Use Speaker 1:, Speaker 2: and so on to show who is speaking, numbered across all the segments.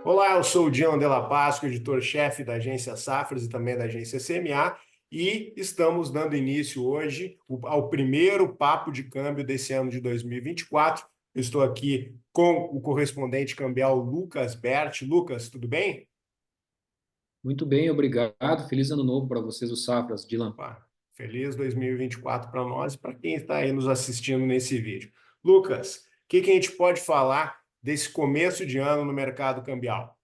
Speaker 1: Olá, eu sou o Dion Della Paz, editor-chefe da agência Safras e também da agência CMA, e estamos dando início hoje ao primeiro papo de câmbio desse ano de 2024. Eu estou aqui com o correspondente cambial Lucas Berti. Lucas, tudo bem?
Speaker 2: Muito bem, obrigado. Feliz ano novo para vocês, os Safras, Dylan.
Speaker 1: Opa, feliz 2024 para nós e para quem está aí nos assistindo nesse vídeo. Lucas, o que a gente pode falar desse começo de ano no mercado cambial?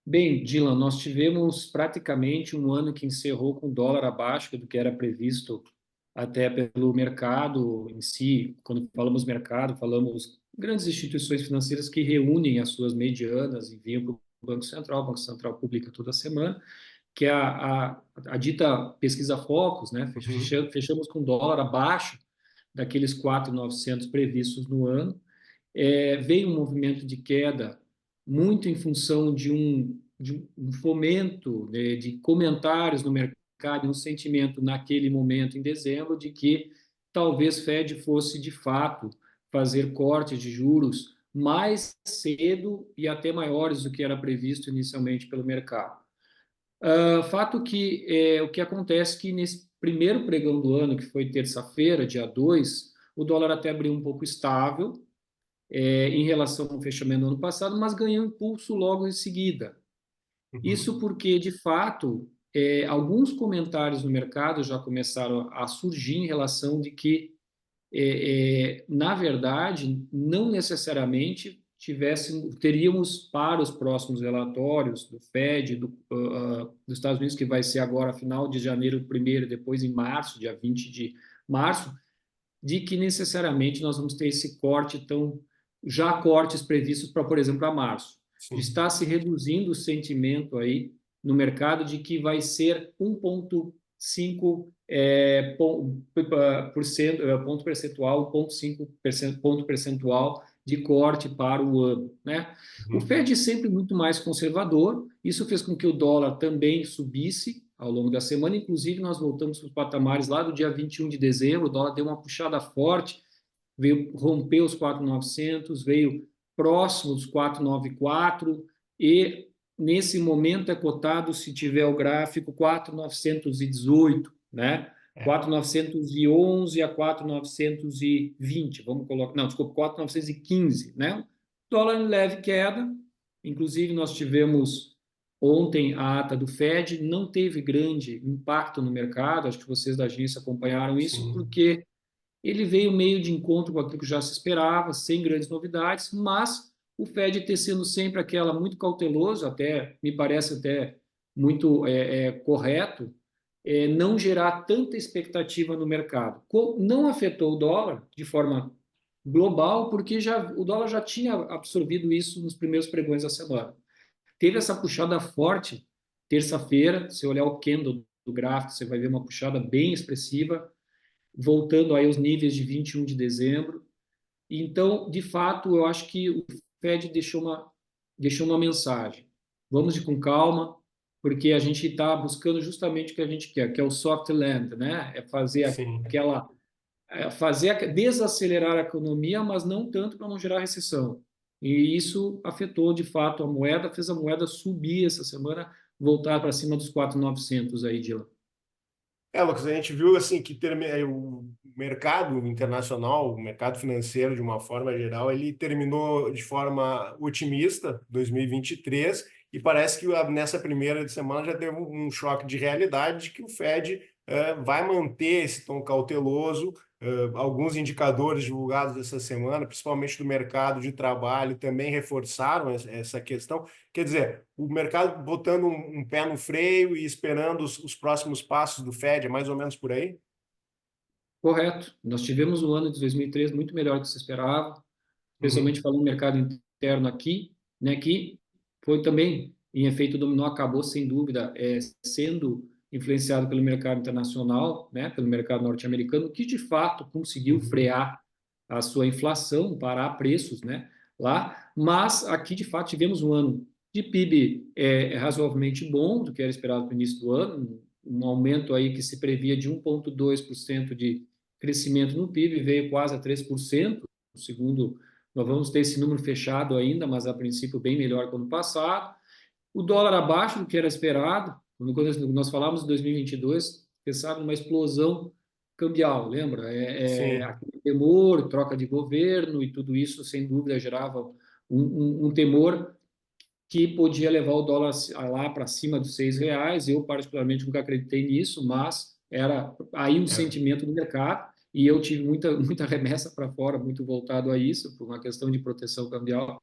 Speaker 2: Bem, Dylan, nós tivemos praticamente um ano que encerrou com o dólar abaixo do que era previsto até pelo mercado em si. Quando falamos mercado, falamos grandes instituições financeiras que reúnem as suas medianas, enviam para o o Banco Central publica toda semana, que é a dita pesquisa Focus, né?
Speaker 1: Uhum,
Speaker 2: Fechamos com o dólar abaixo daqueles 4.900 previstos no ano. Veio um movimento de queda muito em função de um fomento, né, de comentários no mercado, um sentimento naquele momento, em dezembro, de que talvez Fed fosse, de fato, fazer cortes de juros mais cedo e até maiores do que era previsto inicialmente pelo mercado. Fato que o que acontece que nesse primeiro pregão do ano, que foi terça-feira, dia 2, o dólar até abriu um pouco estável, em relação ao fechamento do ano passado, mas ganhou impulso logo em seguida.
Speaker 1: uhum.
Speaker 2: Isso porque, de fato, alguns comentários no mercado já começaram a surgir em relação de que, na verdade, não necessariamente teríamos para os próximos relatórios do Fed, dos Estados Unidos, que vai ser agora final de janeiro primeiro, depois em março, dia 20 de março, de que necessariamente nós vamos ter esse corte tão já cortes previstos para, por exemplo, a março.
Speaker 1: Sim.
Speaker 2: Está se reduzindo o sentimento aí no mercado de que vai ser 1,5 ponto percentual, 1,5 ponto percentual de corte para o ano, né? O
Speaker 1: Uhum.
Speaker 2: Fed é sempre muito mais conservador, isso fez com que o dólar também subisse ao longo da semana, inclusive nós voltamos para os patamares lá do dia 21 de dezembro, o dólar deu uma puxada forte, veio romper os 4.900, veio próximo dos 4.94 e nesse momento é cotado, se tiver o gráfico, 4.918, né?
Speaker 1: É,
Speaker 2: 4.911 a 4.920, vamos colocar, não, desculpa, 4.915, né? Dólar em leve queda, inclusive nós tivemos ontem a ata do Fed, não teve grande impacto no mercado, acho que vocês da agência acompanharam isso,
Speaker 1: sim.
Speaker 2: porque ele veio meio de encontro com aquilo que já se esperava, sem grandes novidades, mas o Fed tecendo sempre aquela muito cauteloso, até me parece até muito correto, não gerar tanta expectativa no mercado. Não afetou o dólar de forma global, porque o dólar já tinha absorvido isso nos primeiros pregões da semana. Teve essa puxada forte terça-feira, se olhar o candle do gráfico, você vai ver uma puxada bem expressiva, voltando aí aos níveis de 21 de dezembro. Então, de fato, eu acho que o Fed deixou uma mensagem. Vamos com calma, porque a gente está buscando justamente o que a gente quer, que é o soft land, né? É fazer
Speaker 1: Sim.
Speaker 2: aquela, desacelerar a economia, mas não tanto para não gerar recessão. E isso afetou, de fato, a moeda, fez a moeda subir essa semana, voltar para cima dos 4.900 aí, Dylan.
Speaker 1: Lucas, a gente viu assim que o mercado internacional, o mercado financeiro de uma forma geral, ele terminou de forma otimista 2023 e parece que nessa primeira de semana já teve um choque de realidade de que o Fed vai manter esse tom cauteloso. Alguns indicadores divulgados essa semana, principalmente do mercado de trabalho, também reforçaram essa questão. Quer dizer, o mercado botando um pé no freio e esperando os próximos passos do Fed, é mais ou menos por aí?
Speaker 2: Correto. Nós tivemos um ano de 2013 muito melhor do que se esperava,
Speaker 1: Uhum,
Speaker 2: especialmente falando do mercado interno aqui, né, que foi também, em efeito dominó, acabou, sem dúvida, sendo influenciado pelo mercado internacional, né, pelo mercado norte-americano, que de fato conseguiu
Speaker 1: uhum,
Speaker 2: frear a sua inflação, parar preços, né, lá, mas aqui de fato tivemos um ano de PIB razoavelmente bom, do que era esperado no início do ano, um aumento aí que se previa de 1,2% de crescimento no PIB, veio quase a 3%, segundo Nós vamos ter esse número fechado ainda, mas a princípio bem melhor que o ano passado. O dólar abaixo do que era esperado. Quando nós falávamos de 2022, pensava numa explosão cambial, lembra?
Speaker 1: Sim,
Speaker 2: Aquele temor, troca de governo e tudo isso, sem dúvida, gerava um temor que podia levar o dólar lá para cima dos R$ 6. Eu, particularmente, nunca acreditei nisso, mas era aí um
Speaker 1: é,
Speaker 2: sentimento do mercado e eu tive muita remessa para fora, muito voltado a isso, por uma questão de proteção cambial.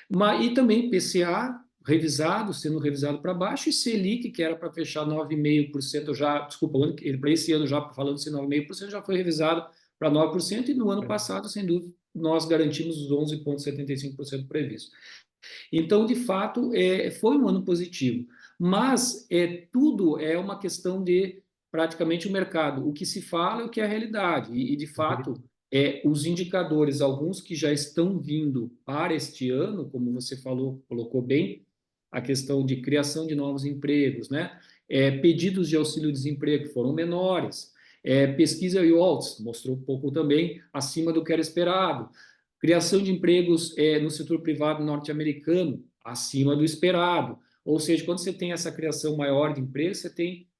Speaker 2: Mas, e também PCA revisado, sendo revisado para baixo, e Selic, que era para fechar 9,5% já, desculpa, para esse ano já falando-se 9,5%, já foi revisado para 9%, e no ano
Speaker 1: é,
Speaker 2: passado, sem dúvida, nós garantimos os 11,75% previstos. Então, de fato, foi um ano positivo. Mas tudo é uma questão de praticamente o mercado. O que se fala é o que é a realidade. De fato, os indicadores, alguns que já estão vindo para este ano, como você falou, colocou bem, a questão de criação de novos empregos, né? Pedidos de auxílio-desemprego foram menores. Pesquisa IOLTS mostrou um pouco também acima do que era esperado. Criação de empregos no setor privado norte-americano, acima do esperado. Ou seja, quando você tem essa criação maior de empregos,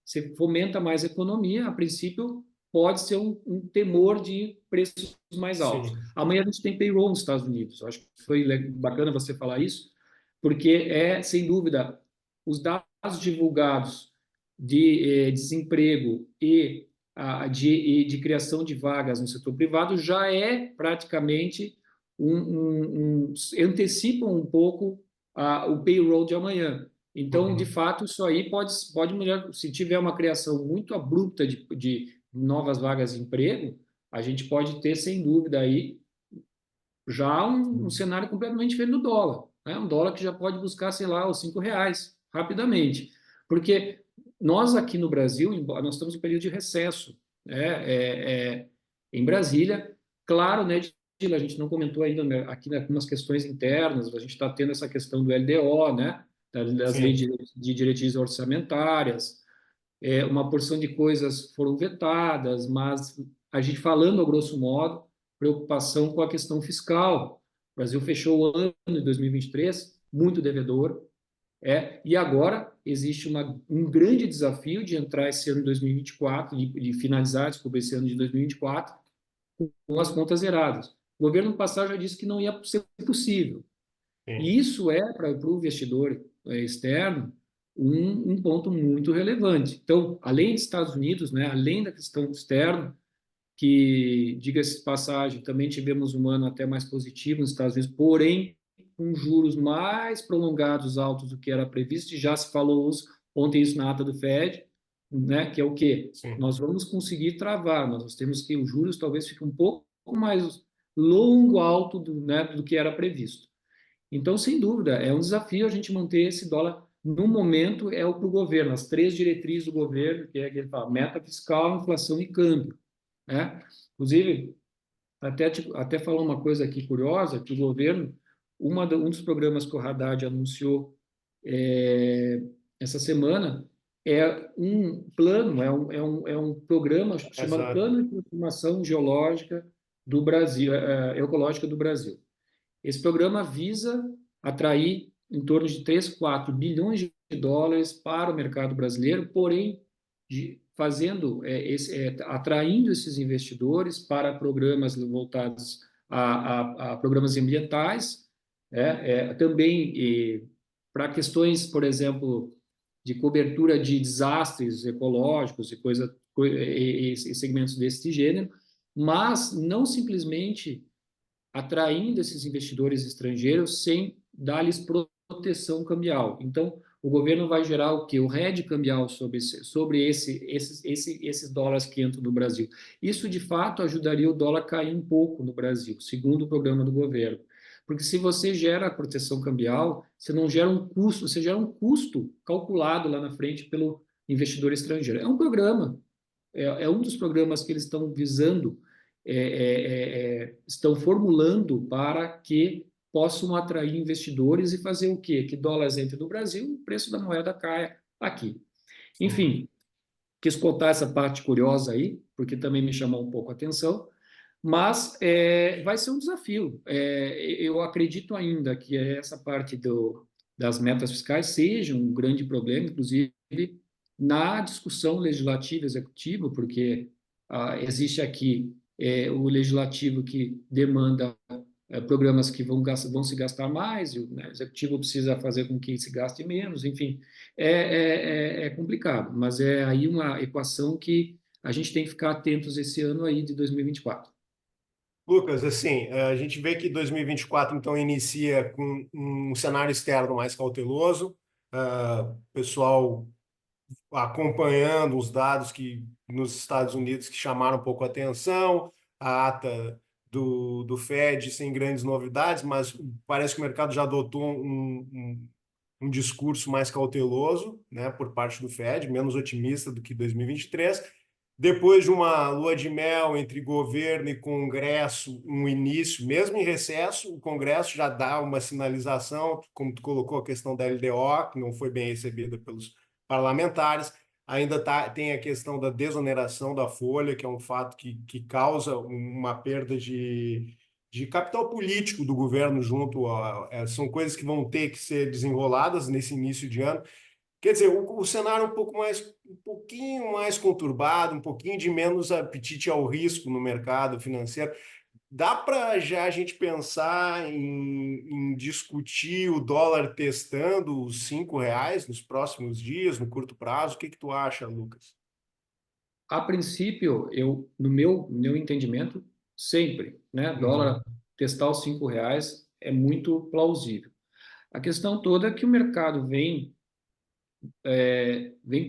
Speaker 2: você fomenta mais a economia, a princípio pode ser um temor de preços mais altos.
Speaker 1: sim,
Speaker 2: Amanhã a gente tem payroll nos Estados Unidos. Eu acho que foi bacana você falar isso, porque sem dúvida, os dados divulgados de desemprego de criação de vagas no setor privado já praticamente antecipam um pouco o payroll de amanhã. Então, de
Speaker 1: uhum,
Speaker 2: fato, isso aí pode melhorar. Se tiver uma criação muito abrupta de novas vagas de emprego, a gente pode ter, sem dúvida, aí já um
Speaker 1: sim,
Speaker 2: cenário completamente diferente do dólar. Né? Um dólar que já pode buscar, sei lá, os R$ 5 rapidamente. Porque nós aqui no Brasil, nós estamos em período de recesso. Né? Em Brasília, claro, né, a gente não comentou ainda né, aqui algumas questões internas, a gente está tendo essa questão do LDO, né, das leis
Speaker 1: sim,
Speaker 2: de diretrizes orçamentárias, uma porção de coisas foram vetadas, mas a gente falando a grosso modo, preocupação com a questão fiscal. O Brasil fechou o ano de 2023 muito devedor, e agora existe um grande desafio de entrar esse ano de 2024, de finalizar, desculpa, esse ano de 2024, com as contas zeradas. O governo passado já disse que não ia ser possível.
Speaker 1: sim,
Speaker 2: E isso para o investidor externo um ponto muito relevante. Então, além dos Estados Unidos, né, além da questão externa, que, diga-se de passagem, também tivemos um ano até mais positivo nos Estados Unidos, porém com juros mais prolongados, altos do que era previsto, e já se falou ontem isso na ata do Fed, né, que é o quê?
Speaker 1: sim,
Speaker 2: Nós vamos conseguir travar, nós temos que os juros talvez fiquem um pouco mais longo, alto né, do que era previsto. Então, sem dúvida, é um desafio a gente manter esse dólar. No momento, é o para o governo, as três diretrizes do governo, que é que ele fala, meta fiscal, inflação e câmbio. Né? Inclusive, até falar uma coisa aqui curiosa, que o governo, um dos programas que o Haddad anunciou é, essa semana é um plano, é um programa chamado
Speaker 1: exato.
Speaker 2: Plano de Transformação Geológica do Brasil, Ecológica do Brasil. Esse programa visa atrair em torno de 3, 4 bilhões de dólares para o mercado brasileiro, porém, atraindo esses investidores para programas voltados a programas ambientais, também para questões, por exemplo, de cobertura de desastres ecológicos e segmentos desse gênero, mas não simplesmente atraindo esses investidores estrangeiros sem dar-lhes proteção cambial. Então, o governo vai gerar o quê? O hedge cambial sobre esses dólares que entram no Brasil. Isso, de fato, ajudaria o dólar a cair um pouco no Brasil, segundo o programa do governo. Porque se você gera a proteção cambial, você não gera um custo, você gera um custo calculado lá na frente pelo investidor estrangeiro. É um programa, é um dos programas que eles estão visando, estão formulando para que possam atrair investidores e fazer o quê? Que dólares entrem no Brasil e o preço da moeda caia aqui.
Speaker 1: Sim.
Speaker 2: Enfim, quis contar essa parte curiosa aí, porque também me chamou um pouco a atenção, Mas vai ser um desafio. Eu acredito ainda que essa parte das metas fiscais seja um grande problema, inclusive na discussão legislativa e executiva, porque existe aqui o legislativo que demanda programas que vão se gastar mais, e o executivo precisa fazer com que se gaste menos, enfim, é complicado, mas é aí uma equação que a gente tem que ficar atentos esse ano aí de 2024.
Speaker 1: Lucas, assim, a gente vê que 2024, então, inicia com um cenário externo mais cauteloso, pessoal acompanhando os dados que nos Estados Unidos que chamaram um pouco a atenção, a ata do Fed sem grandes novidades, mas parece que o mercado já adotou um discurso mais cauteloso, né, por parte do Fed, menos otimista do que 2023. Depois de uma lua de mel entre governo e Congresso, um início, mesmo em recesso, o Congresso já dá uma sinalização, como tu colocou a questão da LDO, que não foi bem recebida pelos parlamentares. Ainda tem a questão da desoneração da folha, que é um fato que causa uma perda de capital político do governo junto são coisas que vão ter que ser desenroladas nesse início de ano. Quer dizer, o cenário é um pouquinho mais conturbado, um pouquinho de menos apetite ao risco no mercado financeiro. Dá para já a gente pensar em discutir o dólar testando os R$ 5 nos próximos dias, no curto prazo? O que que tu acha, Lucas?
Speaker 2: A princípio, no meu entendimento, sempre, né,
Speaker 1: Uhum,
Speaker 2: dólar testar os R$ 5 é muito plausível. A questão toda é que o mercado vem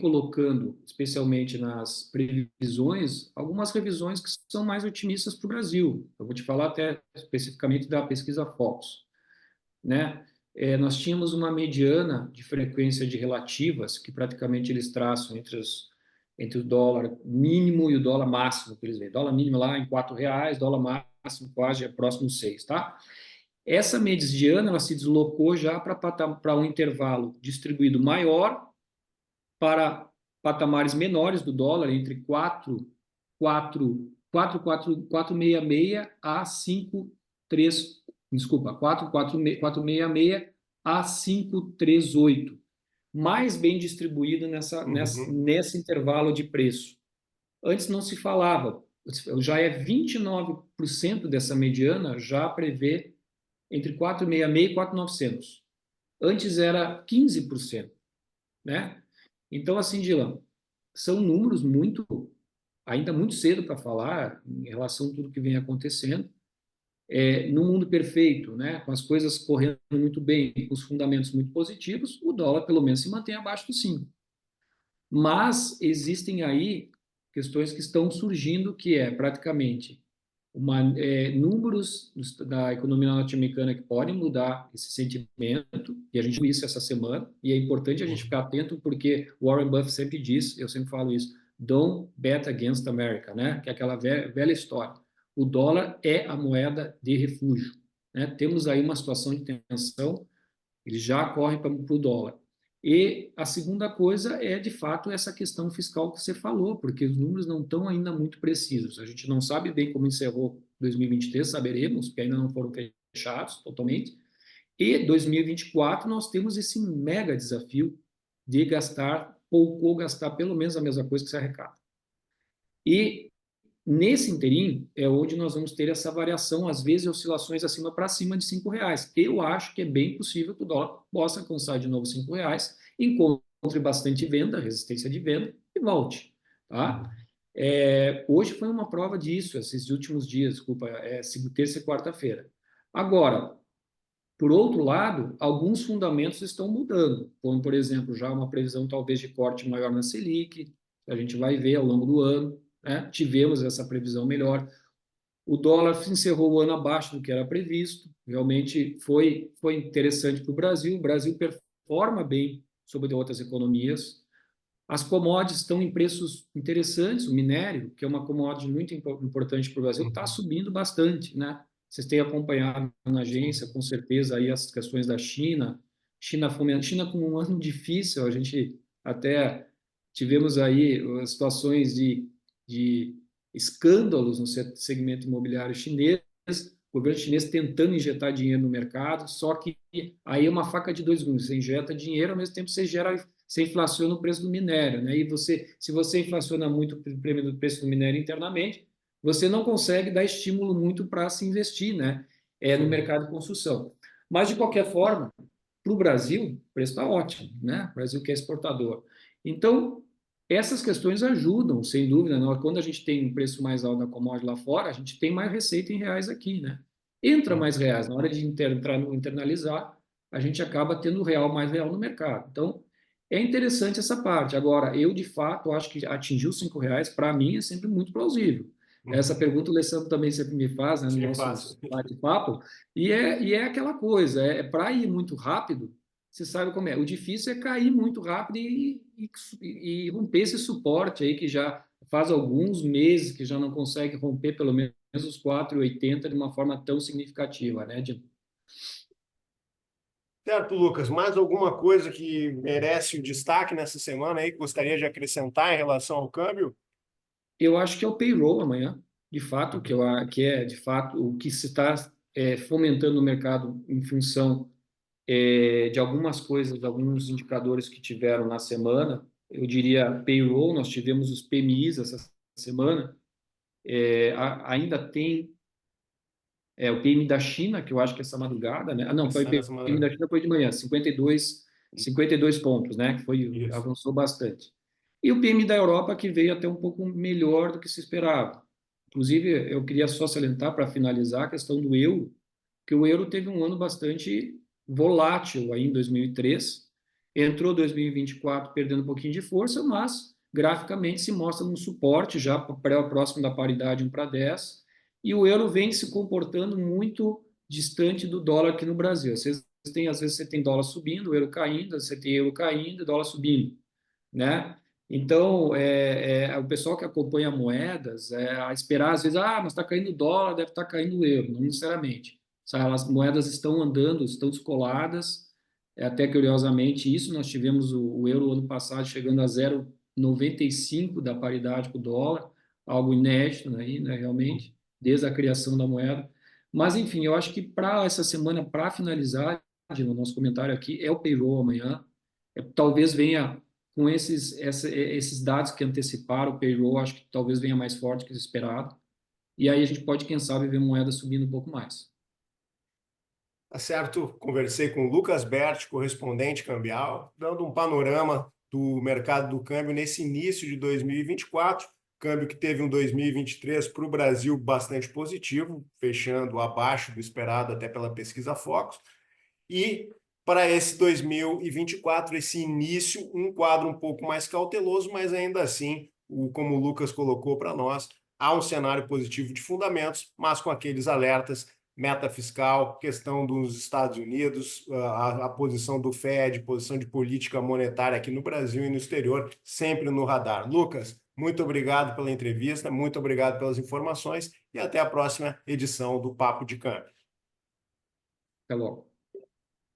Speaker 2: colocando, especialmente nas previsões, algumas revisões que são mais otimistas para o Brasil. Eu vou te falar até especificamente da pesquisa Focus, né? Nós tínhamos uma mediana de frequência de relativas que praticamente eles traçam entre o dólar mínimo e o dólar máximo que eles veem. Dólar mínimo lá em R$ 4, dólar máximo quase próximo de 6, tá? Essa mediana ela se deslocou já para um intervalo distribuído maior para patamares menores do dólar, entre 4,66 a 5,3, desculpa, 4,66 a 5,38, mais bem distribuído
Speaker 1: uhum,
Speaker 2: nesse intervalo de preço. Antes não se falava, já é 29% dessa mediana já prevê entre 4,66 e 4,900. Antes era 15%, né? Então, assim, Dylan, são números ainda muito cedo para falar em relação a tudo que vem acontecendo. No mundo perfeito, né, com as coisas correndo muito bem, com os fundamentos muito positivos, o dólar pelo menos se mantém abaixo dos 5. Mas existem aí questões que estão surgindo, que é praticamente números da economia norte-americana que podem mudar esse sentimento, e a gente viu isso essa semana, e é importante a gente ficar
Speaker 1: uhum,
Speaker 2: atento, porque Warren Buffett sempre diz, eu sempre falo isso, don't bet against America, né? Que é aquela velha história. O dólar é a moeda de refúgio, né? Temos aí uma situação de tensão, ele já corre para o dólar. E a segunda coisa é, de fato, essa questão fiscal que você falou, porque os números não estão ainda muito precisos. A gente não sabe bem como encerrou 2023, saberemos, porque ainda não foram fechados totalmente. E 2024 nós temos esse mega desafio de gastar pouco ou gastar pelo menos a mesma coisa que se arrecada. E nesse interim é onde nós vamos ter essa variação, às vezes oscilações acima para cima de R$ 5. Eu acho que é bem possível que o dólar possa alcançar de novo R$ 5, encontre bastante venda, resistência de venda e volte. Tá?
Speaker 1: uhum,
Speaker 2: Hoje foi uma prova disso, esses últimos dias, desculpa, terça e quarta-feira. Agora, por outro lado, alguns fundamentos estão mudando, como, por exemplo, já uma previsão talvez de corte maior na Selic, que a gente vai ver ao longo do ano, né? Tivemos essa previsão melhor. O dólar encerrou o ano abaixo do que era previsto, realmente foi interessante para o Brasil performa bem sobre outras economias. As commodities estão em preços interessantes, o minério, que é uma commodity muito importante para o Brasil, está
Speaker 1: uhum.
Speaker 2: subindo bastante, né? Vocês têm acompanhado na agência,
Speaker 1: Sim.
Speaker 2: com certeza, aí as questões da China, China com um ano difícil, a gente até tivemos aí situações de escândalos no segmento imobiliário chinês, o governo chinês tentando injetar dinheiro no mercado, só que aí é uma faca de dois gumes, você injeta dinheiro, ao mesmo tempo você inflaciona o preço do minério, né? E se você inflaciona muito o prêmio do preço do minério internamente, você não consegue dar estímulo muito para se investir, né? No
Speaker 1: Sim.
Speaker 2: mercado de construção. Mas, de qualquer forma, para o Brasil, o preço está ótimo, né? O Brasil que é exportador. Então, essas questões ajudam, sem dúvida. Quando a gente tem um preço mais alto da commodity lá fora, a gente tem mais receita em reais aqui, né? Entra mais reais. Na hora de entrar no internalizar, a gente acaba tendo real mais real no mercado. Então, é interessante essa parte. Agora, eu, de fato, acho que atingir os R$ 5, para mim, é sempre muito plausível. Essa
Speaker 1: Uhum.
Speaker 2: pergunta o Alessandro também sempre me faz, né, nos
Speaker 1: Sim, fácil.
Speaker 2: nossos bate-papo, e é aquela coisa, para ir muito rápido, você sabe como é. O difícil é cair muito rápido e romper esse suporte aí que já faz alguns meses que já não consegue romper pelo menos os 4,80 de uma forma tão significativa, né?
Speaker 1: Certo, Lucas. Mais alguma coisa que merece o destaque nessa semana aí que gostaria de acrescentar em relação ao câmbio?
Speaker 2: Eu acho que é o payroll amanhã, de fato, que é de fato o que se está fomentando o mercado em função de algumas coisas, de alguns indicadores que tiveram na semana. Eu diria payroll, nós tivemos os PMIs essa semana. Ainda tem o PMI da China, que eu acho que é essa madrugada, né? Ah, não, foi o
Speaker 1: Essa nessa
Speaker 2: PMI da
Speaker 1: madrugada.
Speaker 2: China foi de manhã, 52 pontos, né? Que
Speaker 1: Isso.
Speaker 2: avançou bastante. E o PMI da Europa, que veio até um pouco melhor do que se esperava. Inclusive, eu queria só salientar, para finalizar, a questão do euro, que o euro teve um ano bastante volátil aí em 2003, entrou 2024 perdendo um pouquinho de força, mas graficamente se mostra um suporte já próximo da paridade 1 para 10, e o euro vem se comportando muito distante do dólar aqui no Brasil. Às vezes você tem dólar subindo, o euro caindo, você tem euro caindo, dólar subindo, né? Então, o pessoal que acompanha moedas, a esperar, às vezes, mas está caindo o dólar, deve estar caindo o euro. Não necessariamente. Sabe? As moedas estão andando, estão descoladas. Até curiosamente, isso nós tivemos o euro ano passado chegando a 0,95 da paridade com o dólar, algo inédito, né, realmente, desde a criação da moeda. Mas, enfim, eu acho que para essa semana, para finalizar, no nosso comentário aqui, é o payroll amanhã. Talvez venha com esses dados que anteciparam o payroll, acho que talvez venha mais forte que o esperado. E aí a gente pode, quem sabe, ver moeda subindo um pouco mais.
Speaker 1: Tá certo? Conversei com o Lucas Berti, correspondente cambial, dando um panorama do mercado do câmbio nesse início de 2024. Câmbio que teve um 2023 para o Brasil bastante positivo, fechando abaixo do esperado até pela pesquisa Focus. E para esse 2024, esse início, um quadro um pouco mais cauteloso, mas ainda assim, como o Lucas colocou para nós, há um cenário positivo de fundamentos, mas com aqueles alertas, meta fiscal, questão dos Estados Unidos, a posição do Fed, posição de política monetária aqui no Brasil e no exterior, sempre no radar. Lucas, muito obrigado pela entrevista, muito obrigado pelas informações e até a próxima edição do Papo de Câmbio.
Speaker 2: Até logo.